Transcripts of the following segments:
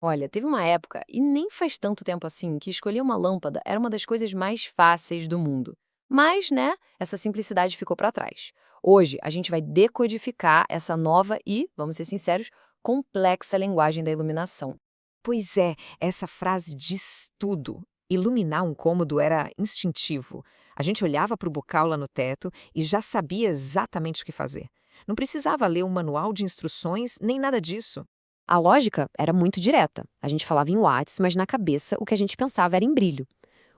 Olha, teve uma época, e nem faz tanto tempo assim, que escolher uma lâmpada era uma das coisas mais fáceis do mundo. Mas, né, essa simplicidade ficou para trás. Hoje, a gente vai decodificar essa nova e, vamos ser sinceros, complexa linguagem da iluminação. Pois é, essa frase diz tudo. Iluminar um cômodo era instintivo. A gente olhava para o bocal lá no teto e já sabia exatamente o que fazer. Não precisava ler um manual de instruções nem nada disso. A lógica era muito direta. A gente falava em watts, mas na cabeça o que a gente pensava era em brilho.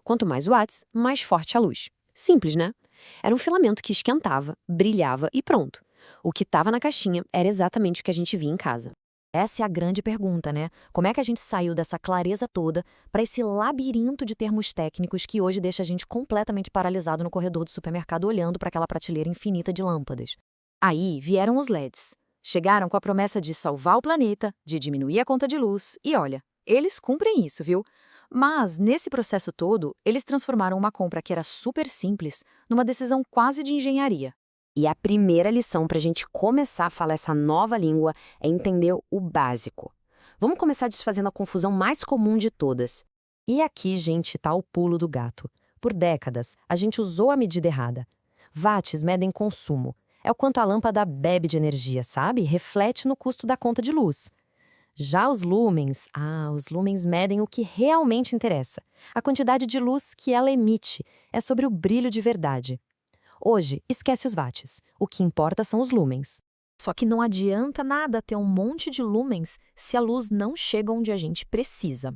Quanto mais watts, mais forte a luz. Simples, né? Era um filamento que esquentava, brilhava e pronto. O que estava na caixinha era exatamente o que a gente via em casa. Essa é a grande pergunta, né? Como é que a gente saiu dessa clareza toda para esse labirinto de termos técnicos que hoje deixa a gente completamente paralisado no corredor do supermercado olhando para aquela prateleira infinita de lâmpadas? Aí vieram os LEDs. Chegaram com a promessa de salvar o planeta, de diminuir a conta de luz, e olha, eles cumprem isso, viu? Mas, nesse processo todo, eles transformaram uma compra que era super simples numa decisão quase de engenharia. E a primeira lição para a gente começar a falar essa nova língua é entender o básico. Vamos começar desfazendo a confusão mais comum de todas. E aqui, gente, tá o pulo do gato. Por décadas, a gente usou a medida errada. Watts medem consumo. É o quanto a lâmpada bebe de energia, sabe? Reflete no custo da conta de luz. Já os lumens medem o que realmente interessa. A quantidade de luz que ela emite é sobre o brilho de verdade. Hoje, esquece os watts. O que importa são os lumens. Só que não adianta nada ter um monte de lumens se a luz não chega onde a gente precisa.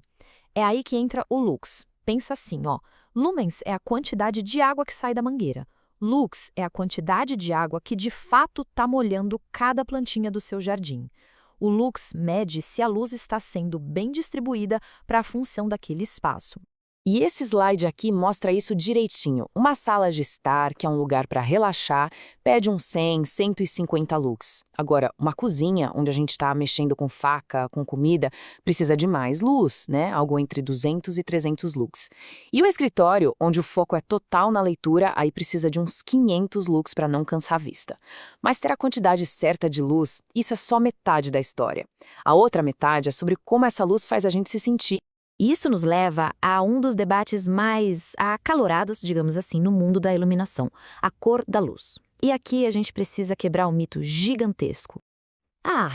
É aí que entra o lux. Pensa assim, ó. Lumens é a quantidade de água que sai da mangueira. Lux é a quantidade de água que de fato está molhando cada plantinha do seu jardim. O lux mede se a luz está sendo bem distribuída para a função daquele espaço. E esse slide aqui mostra isso direitinho. Uma sala de estar, que é um lugar para relaxar, pede uns 100, 150 lux. Agora, uma cozinha, onde a gente está mexendo com faca, com comida, precisa de mais luz, né? Algo entre 200 e 300 lux. E o escritório, onde o foco é total na leitura, aí precisa de uns 500 lux para não cansar a vista. Mas ter a quantidade certa de luz, isso é só metade da história. A outra metade é sobre como essa luz faz a gente se sentir. Isso nos leva a um dos debates mais acalorados, digamos assim, no mundo da iluminação, a cor da luz. E aqui a gente precisa quebrar um mito gigantesco.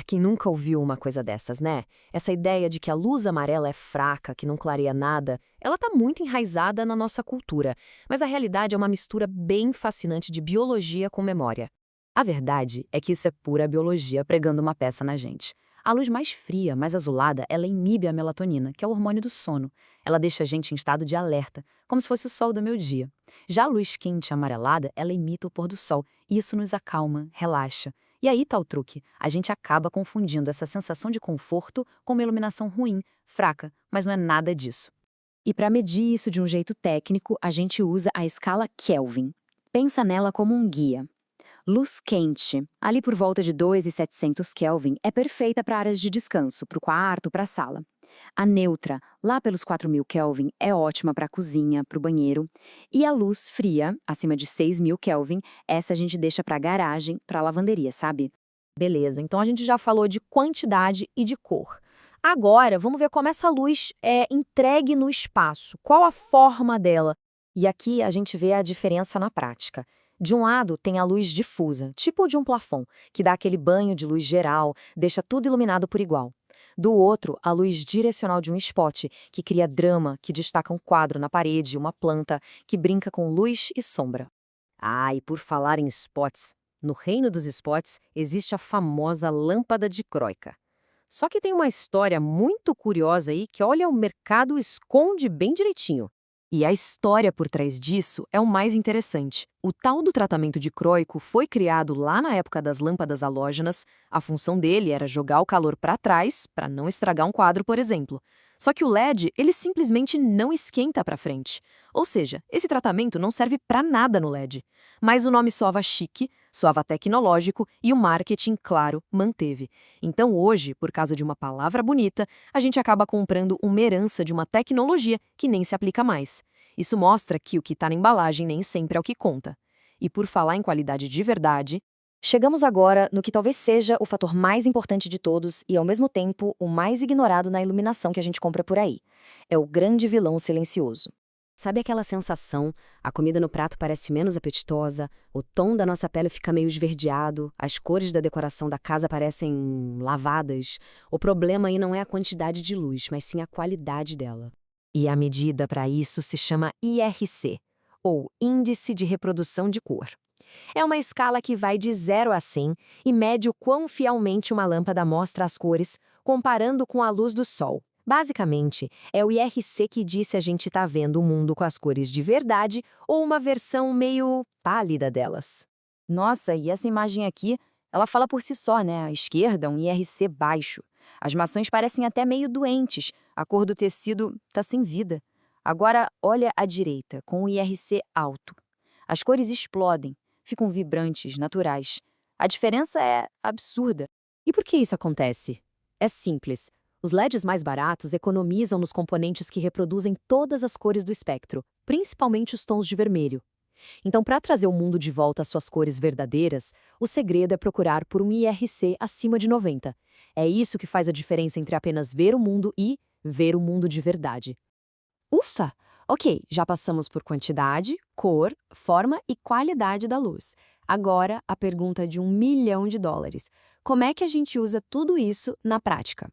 Quem nunca ouviu uma coisa dessas, né? Essa ideia de que a luz amarela é fraca, que não clareia nada, ela está muito enraizada na nossa cultura, mas a realidade é uma mistura bem fascinante de biologia com memória. A verdade é que isso é pura biologia pregando uma peça na gente. A luz mais fria, mais azulada, ela inibe a melatonina, que é o hormônio do sono. Ela deixa a gente em estado de alerta, como se fosse o sol do meu dia. Já a luz quente amarelada, ela imita o pôr do sol, e isso nos acalma, relaxa. E aí tá o truque. A gente acaba confundindo essa sensação de conforto com uma iluminação ruim, fraca, mas não é nada disso. E para medir isso de um jeito técnico, a gente usa a escala Kelvin. Pensa nela como um guia. Luz quente, ali por volta de 2.700 Kelvin, é perfeita para áreas de descanso, para o quarto, para a sala. A neutra, lá pelos 4.000 Kelvin, é ótima para a cozinha, para o banheiro. E a luz fria, acima de 6.000 Kelvin, essa a gente deixa para a garagem, para a lavanderia, sabe? Beleza, então a gente já falou de quantidade e de cor. Agora, vamos ver como essa luz é entregue no espaço. Qual a forma dela? E aqui a gente vê a diferença na prática. De um lado, tem a luz difusa, tipo de um plafond, que dá aquele banho de luz geral, deixa tudo iluminado por igual. Do outro, a luz direcional de um spot, que cria drama, que destaca um quadro na parede, uma planta, que brinca com luz e sombra. E por falar em spots, no reino dos spots existe a famosa lâmpada de Croica. Só que tem uma história muito curiosa aí que, olha, o mercado esconde bem direitinho. E a história por trás disso é o mais interessante. O tal do tratamento de Croico foi criado lá na época das lâmpadas halógenas. A função dele era jogar o calor para trás, para não estragar um quadro, por exemplo. Só que o LED, ele simplesmente não esquenta para frente. Ou seja, esse tratamento não serve para nada no LED. Mas o nome soava chique, soava tecnológico e o marketing, claro, manteve. Então hoje, por causa de uma palavra bonita, a gente acaba comprando uma herança de uma tecnologia que nem se aplica mais. Isso mostra que o que está na embalagem nem sempre é o que conta. E por falar em qualidade de verdade, Chegamos agora no que talvez seja o fator mais importante de todos e, ao mesmo tempo, o mais ignorado na iluminação que a gente compra por aí. É o grande vilão silencioso. Sabe aquela sensação? A comida no prato parece menos apetitosa, o tom da nossa pele fica meio esverdeado, as cores da decoração da casa parecem lavadas. O problema aí não é a quantidade de luz, mas sim a qualidade dela. E a medida para isso se chama IRC, ou Índice de Reprodução de Cor. É uma escala que vai de 0 a 100 e mede o quão fielmente uma lâmpada mostra as cores, comparando com a luz do sol. Basicamente, é o IRC que diz se a gente está vendo o mundo com as cores de verdade ou uma versão meio pálida delas. Nossa, e essa imagem aqui, ela fala por si só, né? À esquerda, um IRC baixo. As maçãs parecem até meio doentes, a cor do tecido está sem vida. Agora, olha à direita, com o IRC alto. As cores explodem, ficam vibrantes, naturais. A diferença é absurda. E por que isso acontece? É simples. Os LEDs mais baratos economizam nos componentes que reproduzem todas as cores do espectro, principalmente os tons de vermelho. Então, para trazer o mundo de volta às suas cores verdadeiras, o segredo é procurar por um IRC acima de 90. É isso que faz a diferença entre apenas ver o mundo e ver o mundo de verdade. Ufa! Ok, já passamos por quantidade, cor, forma e qualidade da luz. Agora, a pergunta de $1 milhão. Como é que a gente usa tudo isso na prática?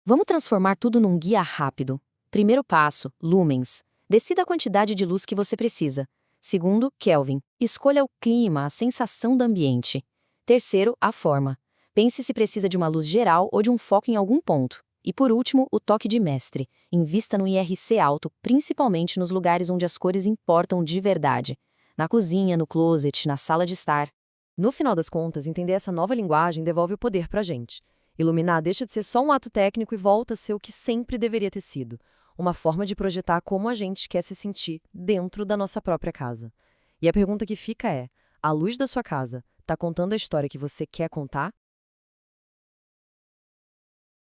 Vamos transformar tudo num guia rápido. Primeiro passo, lumens. Decida a quantidade de luz que você precisa. Segundo, Kelvin. Escolha o clima, a sensação do ambiente. Terceiro, a forma. Pense se precisa de uma luz geral ou de um foco em algum ponto. E por último, o toque de mestre. Invista no IRC alto, principalmente nos lugares onde as cores importam de verdade. Na cozinha, no closet, na sala de estar. No final das contas, entender essa nova linguagem devolve o poder pra gente. Iluminar deixa de ser só um ato técnico e volta a ser o que sempre deveria ter sido. Uma forma de projetar como a gente quer se sentir dentro da nossa própria casa. E a pergunta que fica é, a luz da sua casa está contando a história que você quer contar?